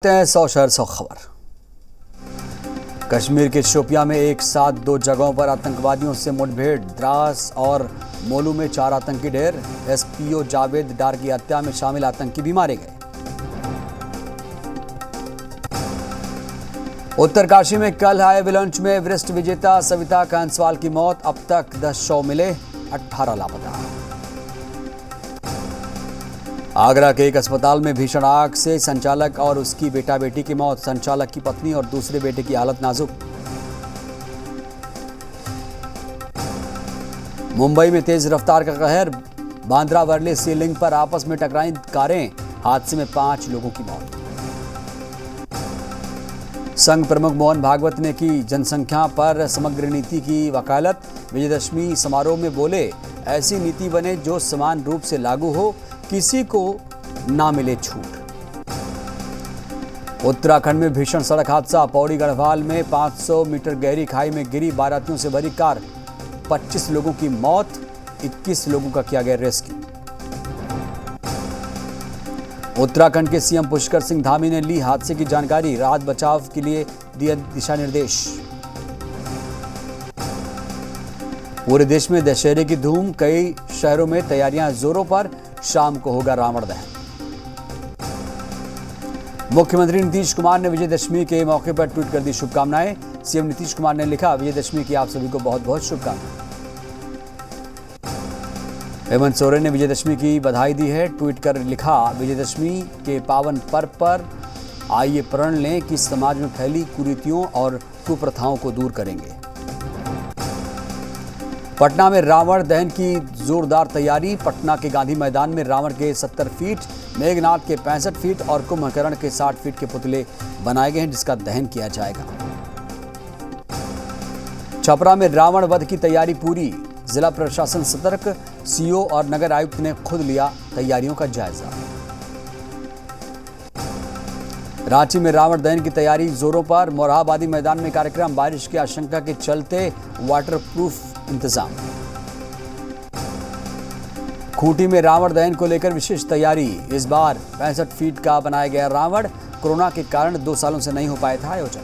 100 शहर 100 खबर। कश्मीर के शोपियां में एक साथ दो जगहों पर आतंकवादियों से मुठभेड़। द्रास और मोलू में 4 आतंकी ढेर। एसपीओ जावेद डार की हत्या में शामिल आतंकी भी मारे गए। उत्तरकाशी में कल हाई एवलांच में एवरेस्ट विजेता सविता कांसवाल की मौत। अब तक 10 शव मिले, 18 लापता। आगरा के एक अस्पताल में भीषण आग से संचालक और उसकी बेटा बेटी की मौत। संचालक की पत्नी और दूसरे बेटे की हालत नाजुक। मुंबई में तेज रफ्तार का कहर। बांद्रा वर्ली सी लिंक पर आपस में टकराई कारें। हादसे में 5 लोगों की मौत। संघ प्रमुख मोहन भागवत ने की जनसंख्या पर समग्र नीति की वकालत। विजयदशमी समारोह में बोले, ऐसी नीति बने जो समान रूप से लागू हो, किसी को ना मिले छूट। उत्तराखंड में भीषण सड़क हादसा। पौड़ी गढ़वाल में 500 मीटर गहरी खाई में गिरी बारातियों से भरी कार। 25 लोगों की मौत, 21 लोगों का किया गया रेस्क्यू। उत्तराखंड के सीएम पुष्कर सिंह धामी ने ली हादसे की जानकारी। राहत बचाव के लिए दिए दिशा निर्देश। पूरे देश में दशहरे की धूम। कई शहरों में तैयारियां जोरों पर। शाम को होगा रावण दहन। मुख्यमंत्री नीतीश कुमार ने विजयदशमी के मौके पर ट्वीट कर दी शुभकामनाएं। सीएम नीतीश कुमार ने लिखा, विजयदशमी की आप सभी को बहुत बहुत शुभकामनाएं। हेमंत सोरेन ने विजयदशमी की बधाई दी है। ट्वीट कर लिखा, विजयदशमी के पावन पर्व पर आइए प्रण लें कि समाज में फैली कुरीतियों और कुप्रथाओं को दूर करेंगे। पटना में रावण दहन की जोरदार तैयारी। पटना के गांधी मैदान में रावण के 70 फीट, मेघनाथ के 65 फीट और कुंभकर्ण के 60 फीट के पुतले बनाए गए हैं, जिसका दहन किया जाएगा। छपरा में रावण वध की तैयारी पूरी। जिला प्रशासन सतर्क। सीओ और नगर आयुक्त ने खुद लिया तैयारियों का जायजा। रांची में रावण दहन की तैयारी जोरों पर। मोरहाबादी मैदान में कार्यक्रम। बारिश की आशंका के चलते वाटरप्रूफ इंतजाम। खूंटी में रावण दहन को लेकर विशेष तैयारी। इस बार 65 फीट का बनाया गया रावण। कोरोना के कारण 2 सालों से नहीं हो पाया था आयोजन।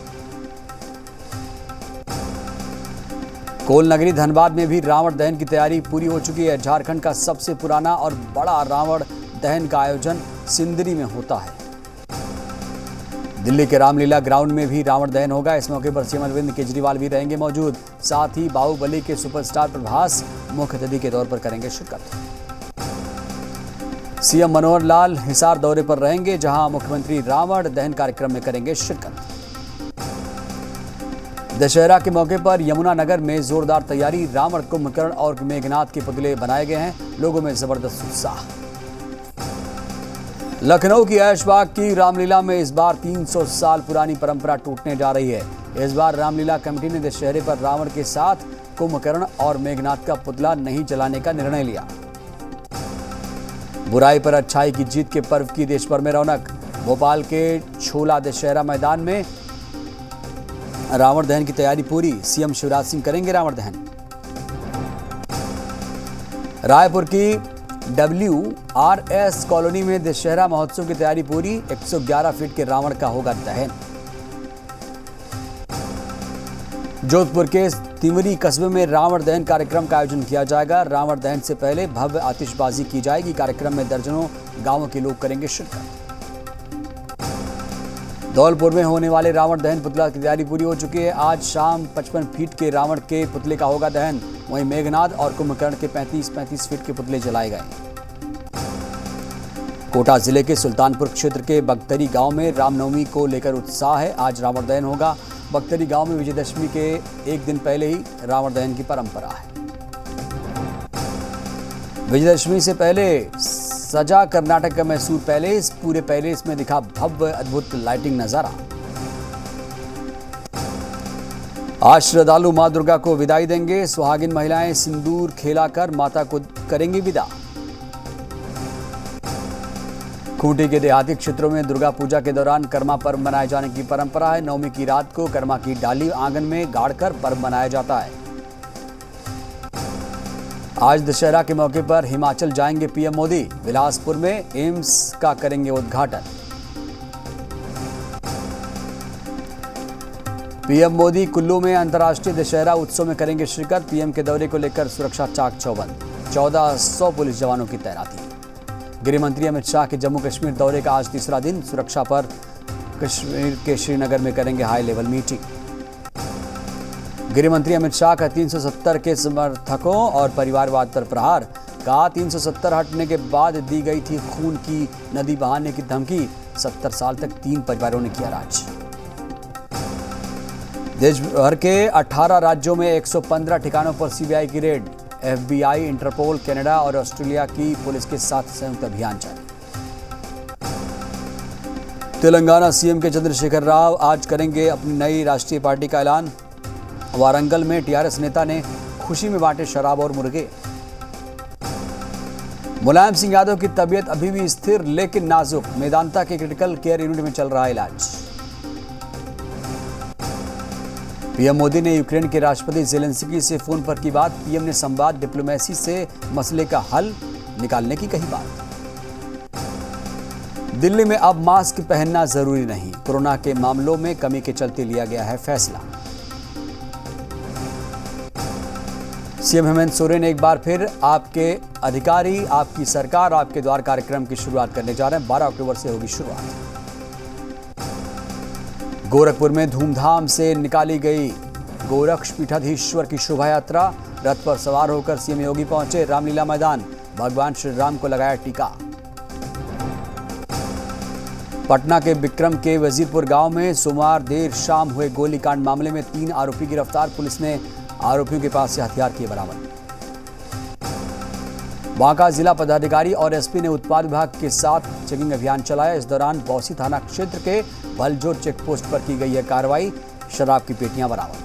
कोल नगरी धनबाद में भी रावण दहन की तैयारी पूरी हो चुकी है। झारखंड का सबसे पुराना और बड़ा रावण दहन का आयोजन सिंदरी में होता है। दिल्ली के रामलीला ग्राउंड में भी रावण दहन होगा। इस मौके पर सीएम अरविंद केजरीवाल भी रहेंगे मौजूद। साथ ही बाहुबली के सुपरस्टार प्रभास मुख्य अतिथि के तौर पर करेंगे शिरकत। सीएम मनोहर लाल हिसार दौरे पर रहेंगे, जहां मुख्यमंत्री रावण दहन कार्यक्रम में करेंगे शिरकत। दशहरा के मौके पर यमुनानगर में जोरदार तैयारी। रावण, कुंभकर्ण और मेघनाथ के पुतले बनाए गए हैं। लोगों में जबरदस्त उत्साह। लखनऊ की ऐशबाग की रामलीला में इस बार 300 साल पुरानी परंपरा टूटने जा रही है। इस बार रामलीला कमेटी ने दशहरे पर रावण के साथ कुंभकर्ण और मेघनाथ का पुतला नहीं जलाने का निर्णय लिया। बुराई पर अच्छाई की जीत के पर्व की देश भर में रौनक। भोपाल के छोला दशहरा मैदान में रावण दहन की तैयारी पूरी। सीएम शिवराज सिंह करेंगे रावण दहन। रायपुर की WRS कॉलोनी में दशहरा महोत्सव की तैयारी पूरी। 111 फीट के रावण का होगा दहन। जोधपुर के तिमरी कस्बे में रावण दहन कार्यक्रम का आयोजन किया जाएगा। रावण दहन से पहले भव्य आतिशबाजी की जाएगी। कार्यक्रम में दर्जनों गांवों के लोग करेंगे शिरकत। धौलपुर में होने वाले रावण दहन पुतला की तैयारी पूरी हो चुकी है। आज शाम 55 फीट के रावण के पुतले का होगा दहन। वहीं मेघनाथ और कुंभकर्ण के 35 फीट के पुतले जलाए गए। कोटा जिले के सुल्तानपुर क्षेत्र के बगतरी गांव में रामनवमी को लेकर उत्साह है। आज रावण दहन होगा। बगतरी गांव में विजयदशमी के एक दिन पहले ही रावण दहन की परंपरा है। विजयदशमी से पहले सजा कर्नाटक का मैसूर पैलेस। पूरे पैलेस में दिखा भव्य अद्भुत लाइटिंग नजारा। आज श्रद्धालु मां दुर्गा को विदाई देंगे। सुहागिन महिलाएं सिंदूर खेलाकर माता को करेंगी विदा। खूंटी के देहाती क्षेत्रों में दुर्गा पूजा के दौरान कर्मा पर्व मनाए जाने की परंपरा है। नवमी की रात को कर्मा की डाली आंगन में गाड़कर पर्व मनाया जाता है। आज दशहरा के मौके पर हिमाचल जाएंगे पीएम मोदी। बिलासपुर में एम्स का करेंगे उद्घाटन। पीएम मोदी कुल्लू में अंतर्राष्ट्रीय दशहरा उत्सव में करेंगे शिरकत। पीएम के दौरे को लेकर सुरक्षा चाक चौबंद, 1400 पुलिस जवानों की तैनाती। गृह मंत्री अमित शाह के जम्मू कश्मीर दौरे का आज तीसरा दिन। सुरक्षा पर कश्मीर के श्रीनगर में करेंगे हाई लेवल मीटिंग। गृह मंत्री अमित शाह का 370 के समर्थकों और परिवारवाद पर प्रहार। कहा 370 हटने के बाद दी गई थी खून की नदी बहाने की धमकी। 70 साल तक 3 परिवारों ने किया राज। देश भर के 18 राज्यों में 115 ठिकानों पर सीबीआई की रेड। एफबीआई, इंटरपोल, कनाडा और ऑस्ट्रेलिया की पुलिस के साथ संयुक्त अभियान जारी। तेलंगाना सीएम के चंद्रशेखर राव आज करेंगे अपनी नई राष्ट्रीय पार्टी का ऐलान। वारंगल में टीआरएस नेता ने खुशी में बांटे शराब और मुर्गे। मुलायम सिंह यादव की तबीयत अभी भी स्थिर लेकिन नाजुक। मेदांता के क्रिटिकल केयर यूनिट में चल रहा इलाज। पीएम मोदी ने यूक्रेन के राष्ट्रपति ज़ेलेंस्की से फोन पर की बात। पीएम ने संवाद, डिप्लोमेसी से मसले का हल निकालने की कही बात। दिल्ली में अब मास्क पहनना जरूरी नहीं। कोरोना के मामलों में कमी के चलते लिया गया है फैसला। सीएम हेमंत सोरेन एक बार फिर आपके अधिकारी, आपकी सरकार, आपके द्वार कार्यक्रम की शुरुआत करने जा रहे हैं। 12 अक्टूबर से होगी शुरुआत। गोरखपुर में धूमधाम से निकाली गई गोरक्ष पीठाधीश्वर की शोभा यात्रा। रथ पर सवार होकर सीएम योगी पहुंचे रामलीला मैदान। भगवान श्री राम को लगाया टीका। पटना के बिक्रम के वजीरपुर गांव में सोमवार देर शाम हुए गोलीकांड मामले में 3 आरोपी गिरफ्तार। पुलिस ने आरोपियों के पास से हथियार किए बरामद। बांका जिला पदाधिकारी और एसपी ने उत्पाद विभाग के साथ चेकिंग अभियान चलाया। इस दौरान बौसी थाना क्षेत्र के भलजोर चेक पोस्ट पर की गई है कार्रवाई। शराब की पेटियां बरामद।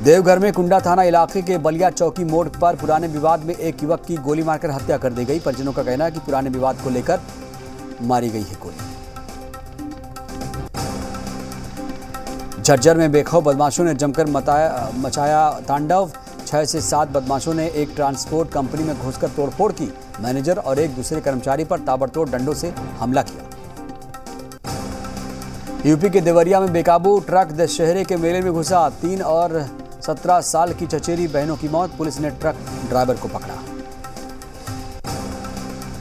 देवघर में कुंडा थाना इलाके के बलिया चौकी मोड़ पर पुराने विवाद में एक युवक की गोली मारकर हत्या कर दी गई। परिजनों का कहना है कि पुराने विवाद को लेकर मारी गई है गोली। झज्जर में बेखौफ बदमाशों ने जमकर मचाया तांडव। 6 से 7 बदमाशों ने एक ट्रांसपोर्ट कंपनी में घुसकर तोड़फोड़ की। मैनेजर और एक दूसरे कर्मचारी पर ताबड़तोड़ डंडों से हमला किया। यूपी के देवरिया में बेकाबू ट्रक दशहरे के मेले में घुसा। 3 और 17 साल की चचेरी बहनों की मौत। पुलिस ने ट्रक ड्राइवर को पकड़ा।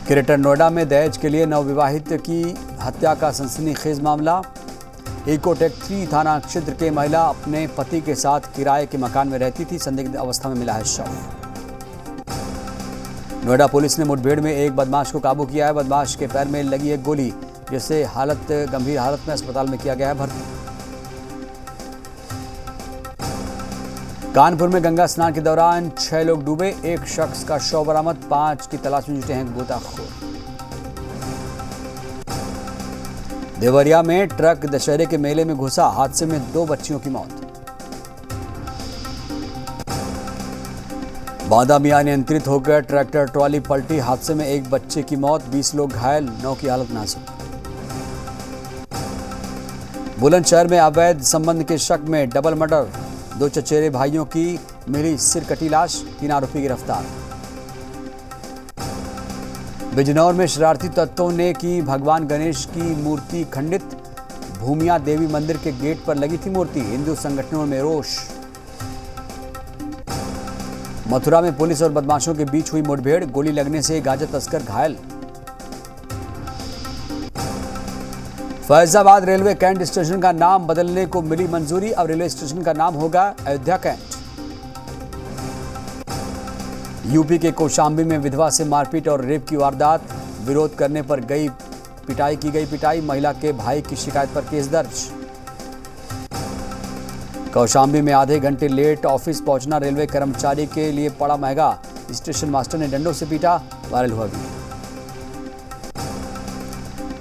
ग्रेटर नोएडा में दहेज के लिए नवविवाहित की हत्या का सनसनीखेज मामला। इकोटेक 3 थाना क्षेत्र के महिला अपने पति के साथ किराए के मकान में रहती थी। संदिग्ध अवस्था में मिला है शव। नोएडा पुलिस ने मुठभेड़ में एक बदमाश को काबू किया है। बदमाश के पैर में लगी एक गोली, जिसे गंभीर हालत में अस्पताल में किया गया है भर्ती। कानपुर में गंगा स्नान के दौरान 6 लोग डूबे। 1 शख्स का शव बरामद। 5 की तलाश में जुटे हैं गोताखोर। देवरिया में ट्रक दशहरे के मेले में घुसा। हादसे में 2 बच्चियों की मौत। बांदा में अनियंत्रित होकर ट्रैक्टर ट्रॉली पलटी। हादसे में 1 बच्चे की मौत, 20 लोग घायल, 9 की हालत नाजुक। बुलंदशहर में अवैध संबंध के शक में डबल मर्डर। 2 चचेरे भाइयों की मिली सिर कटी लाश। 3 आरोपी गिरफ्तार। बिजनौर में शरारती तत्वों ने की भगवान गणेश की मूर्ति खंडित। भूमिया देवी मंदिर के गेट पर लगी थी मूर्ति। हिंदू संगठनों में रोष। मथुरा में पुलिस और बदमाशों के बीच हुई मुठभेड़। गोली लगने से गांजा तस्कर घायल। फैजाबाद रेलवे कैंट स्टेशन का नाम बदलने को मिली मंजूरी। अब रेलवे स्टेशन का नाम होगा अयोध्या कैंट। यूपी के कौशाम्बी में विधवा से मारपीट और रेप की वारदात। विरोध करने पर की गई पिटाई। महिला के भाई की शिकायत पर केस दर्ज। कौशाम्बी में आधे घंटे लेट ऑफिस पहुंचना रेलवे कर्मचारी के लिए पड़ा महंगा। स्टेशन मास्टर ने डंडों से पीटा। वायरल हुआ वीडियो।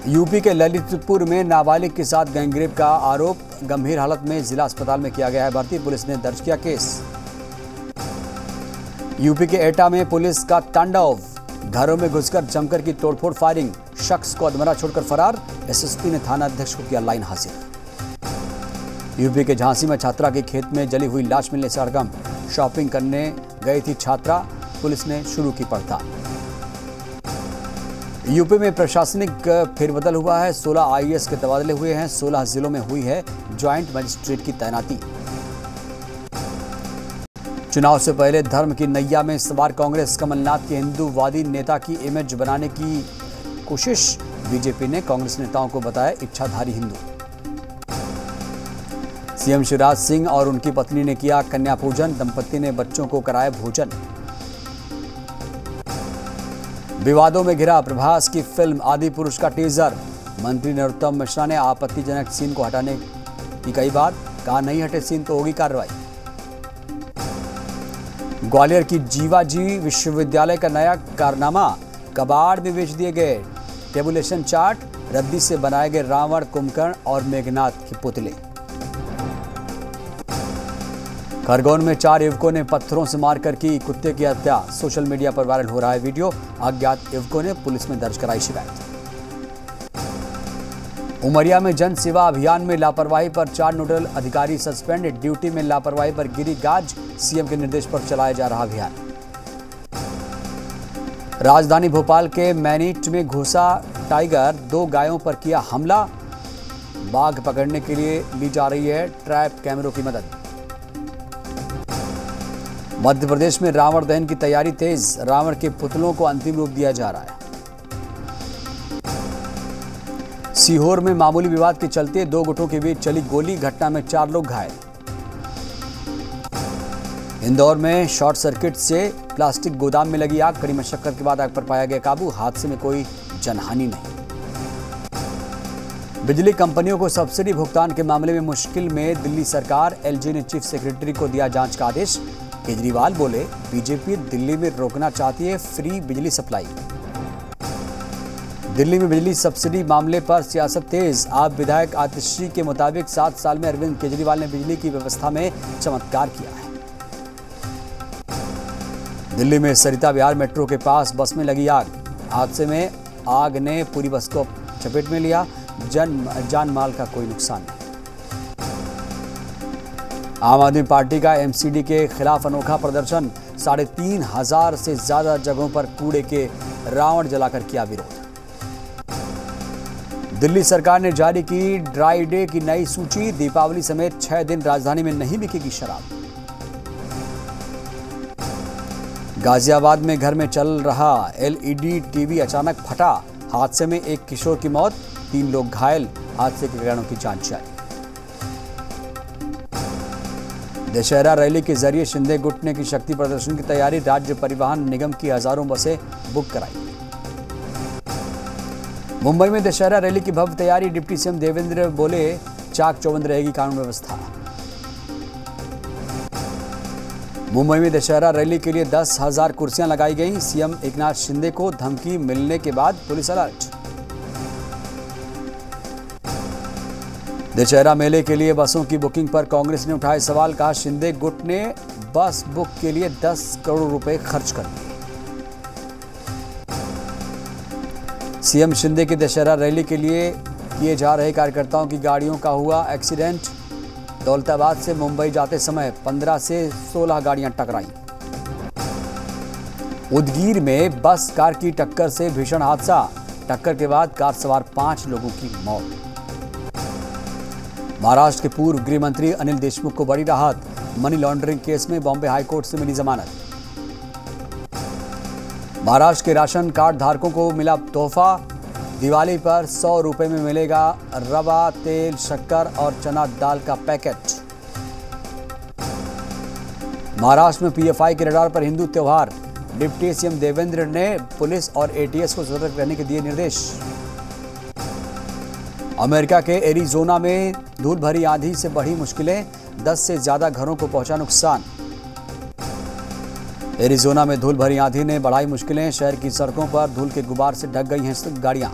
यूपी के ललितपुर में नाबालिग के साथ गैंगरेप का आरोप। गंभीर हालत में जिला अस्पताल में किया गया है भर्ती। पुलिस ने दर्ज किया केस। यूपी के एटा में पुलिस का तांडव। घरों में घुसकर जमकर की तोड़फोड़, फायरिंग। शख्स को अधमरा छोड़कर फरार। एसएसपी ने थाना अध्यक्ष को किया लाइन हाजिर। यूपी के झांसी में छात्रा के खेत में जली हुई लाश मिलने से हड़कंप। शॉपिंग करने गई थी छात्रा। पुलिस ने शुरू की पड़ताल। यूपी में प्रशासनिक फेरबदल हुआ है। 16 आईएएस के तबादले हुए हैं। 16 जिलों में हुई है ज्वाइंट मजिस्ट्रेट की तैनाती। चुनाव से पहले धर्म की नैया में सवार कांग्रेस कमलनाथ के हिंदूवादी नेता की इमेज बनाने की कोशिश। बीजेपी ने कांग्रेस नेताओं को बताया इच्छाधारी हिंदू। सीएम शिवराज सिंह और उनकी पत्नी ने किया कन्या पूजन। दंपति ने बच्चों को कराया भोजन। विवादों में घिरा प्रभास की फिल्म आदि पुरुष का टीजर। मंत्री नरोत्तम मिश्रा ने आपत्तिजनक सीन को हटाने की कही बात। कहा नहीं हटे सीन तो होगी कार्रवाई। ग्वालियर की जीवाजी विश्वविद्यालय का नया कारनामा। कबाड़ में बेच दिए गए टेबुलेशन चार्ट। रद्दी से बनाए गए रावण, कुंभकर्ण और मेघनाथ के पुतले। खरगोन में 4 युवकों ने पत्थरों से मारकर की कुत्ते की हत्या। सोशल मीडिया पर वायरल हो रहा है वीडियो। अज्ञात युवकों ने पुलिस में दर्ज कराई शिकायत। उमरिया में जन सेवा अभियान में लापरवाही पर 4 नोडल अधिकारी सस्पेंड। ड्यूटी में लापरवाही पर गिरी गाज। सीएम के निर्देश पर चलाया जा रहा अभियान। राजधानी भोपाल के मैनीट में घुसा टाइगर। 2 गायों पर किया हमला। बाघ पकड़ने के लिए ली जा रही है ट्रैप कैमरों की मदद। मध्य प्रदेश में रावण दहन की तैयारी तेज। रावण के पुतलों को अंतिम रूप दिया जा रहा है। सीहोर में मामूली विवाद के चलते 2 गुटों के बीच चली गोली। घटना में 4 लोग घायल। इंदौर में शॉर्ट सर्किट से प्लास्टिक गोदाम में लगी आग। कड़ी मशक्कत के बाद आग पर पाया गया काबू। हादसे में कोई जनहानि नहीं। बिजली कंपनियों को सब्सिडी भुगतान के मामले में मुश्किल में दिल्ली सरकार। एलजी ने चीफ सेक्रेटरी को दिया जांच का आदेश। केजरीवाल बोले बीजेपी दिल्ली में रोकना चाहती है फ्री बिजली सप्लाई। दिल्ली में बिजली सब्सिडी मामले पर सियासत तेज। आप विधायक आतिशी के मुताबिक 7 साल में अरविंद केजरीवाल ने बिजली की व्यवस्था में चमत्कार किया है। दिल्ली में सरिता विहार मेट्रो के पास बस में लगी आग। हादसे में आग ने पूरी बस को चपेट में लिया। जान माल का कोई नुकसान नहीं। आम आदमी पार्टी का एमसीडी के खिलाफ अनोखा प्रदर्शन। 3,500 से ज्यादा जगहों पर कूड़े के रावण जलाकर किया विरोध। दिल्ली सरकार ने जारी की ड्राई डे की नई सूची। दीपावली समेत 6 दिन राजधानी में नहीं बिकेगी शराब। गाजियाबाद में घर में चल रहा एलईडी टीवी अचानक फटा। हादसे में एक किशोर की मौत, 3 लोग घायल। हादसे के कारणों की जांच जारी। दशहरा रैली के जरिए शिंदे गुट ने की शक्ति प्रदर्शन की तैयारी। राज्य परिवहन निगम की हजारों बसें बुक कराई। मुंबई में दशहरा रैली की भव्य तैयारी। डिप्टी सीएम देवेंद्र बोले चाक चौबंद रहेगी कानून व्यवस्था। मुंबई में दशहरा रैली के लिए 10,000 कुर्सियां लगाई गई। सीएम एकनाथ शिंदे को धमकी मिलने के बाद पुलिस अलर्ट। दशहरा मेले के लिए बसों की बुकिंग पर कांग्रेस ने उठाए सवाल। कहा शिंदे गुट ने बस बुक के लिए 10 करोड़ रुपए खर्च कर दिए। सीएम शिंदे की दशहरा रैली के लिए किए जा रहे कार्यकर्ताओं की गाड़ियों का हुआ एक्सीडेंट। दौलताबाद से मुंबई जाते समय 15 से 16 गाड़ियां टकराई। उदगीर में बस कार की टक्कर से भीषण हादसा। टक्कर के बाद कार सवार 5 लोगों की मौत। महाराष्ट्र के पूर्व गृह मंत्री अनिल देशमुख को बड़ी राहत। मनी लॉन्ड्रिंग केस में बॉम्बे हाईकोर्ट से मिली जमानत। महाराष्ट्र के राशन कार्ड धारकों को मिला तोहफा। दिवाली पर 100 रुपए में मिलेगा रवा, तेल, शक्कर और चना दाल का पैकेट। महाराष्ट्र में पीएफआई के रडार पर हिंदू त्योहार। डिप्टी सीएम देवेंद्र ने पुलिस और एटीएस को सतर्क रहने के दिए निर्देश। अमेरिका के एरिजोना में धूल भरी आंधी से बढ़ी मुश्किलें। 10 से ज्यादा घरों को पहुंचा नुकसान। एरिजोना में धूल भरी आंधी ने बढ़ाई मुश्किलें। शहर की सड़कों पर धूल के गुबार से ढक गई हैं गाड़ियां।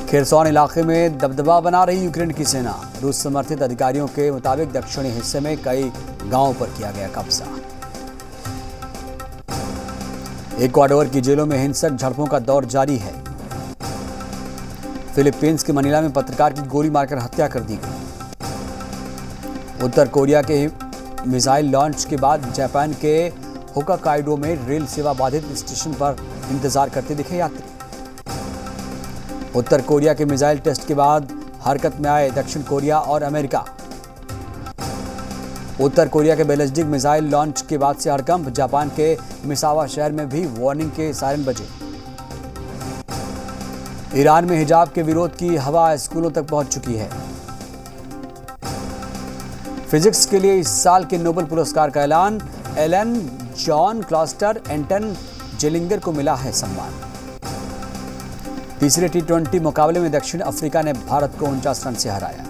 खेरसौन इलाके में दबदबा बना रही यूक्रेन की सेना। रूस समर्थित अधिकारियों के मुताबिक दक्षिणी हिस्से में कई गांवों पर किया गया कब्जा। इक्वाडोर की जेलों में हिंसक झड़पों का दौर जारी है। फिलीपींस के मनीला में पत्रकार की गोली मारकर हत्या कर दी गई। उत्तर कोरिया के मिसाइल लॉन्च के बाद जापान के होक्काइडो में रेल सेवा बाधित। स्टेशन पर इंतजार करते दिखे यात्री। उत्तर कोरिया के मिसाइल टेस्ट के बाद हरकत में आए दक्षिण कोरिया और अमेरिका। उत्तर कोरिया के बैलिस्टिक मिसाइल लॉन्च के बाद से हड़कंप। जापान के मिसावा शहर में भी वार्निंग के सायरन बजे। ईरान में हिजाब के विरोध की हवा स्कूलों तक पहुंच चुकी है। फिजिक्स के लिए इस साल के नोबेल पुरस्कार का ऐलान। एलन जॉन क्लॉस्टर एंटन जेलिंगर को मिला है सम्मान। तीसरे T20 मुकाबले में दक्षिण अफ्रीका ने भारत को 49 रन से हराया।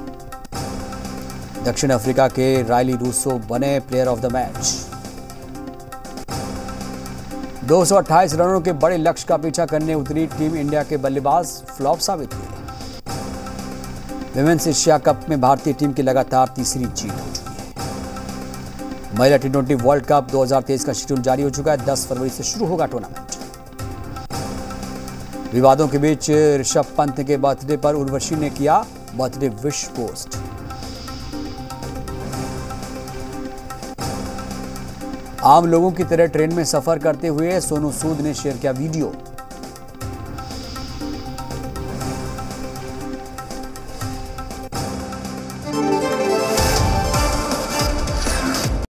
दक्षिण अफ्रीका के रायली रूसो बने प्लेयर ऑफ द मैच। 228 रनों के बड़े लक्ष्य का पीछा करने उतरी टीम इंडिया के बल्लेबाज फ्लॉप साबित हुए। विमेंस एशिया कप में भारतीय टीम की लगातार तीसरी जीत हो चुकी है। महिला T20 वर्ल्ड कप 2023 का शेड्यूल जारी हो चुका है। 10 फरवरी से शुरू होगा टूर्नामेंट। विवादों के बीच ऋषभ पंत के बर्थडे पर उर्वशी ने किया बर्थडे विश पोस्ट। आम लोगों की तरह ट्रेन में सफर करते हुए सोनू सूद ने शेयर किया वीडियो।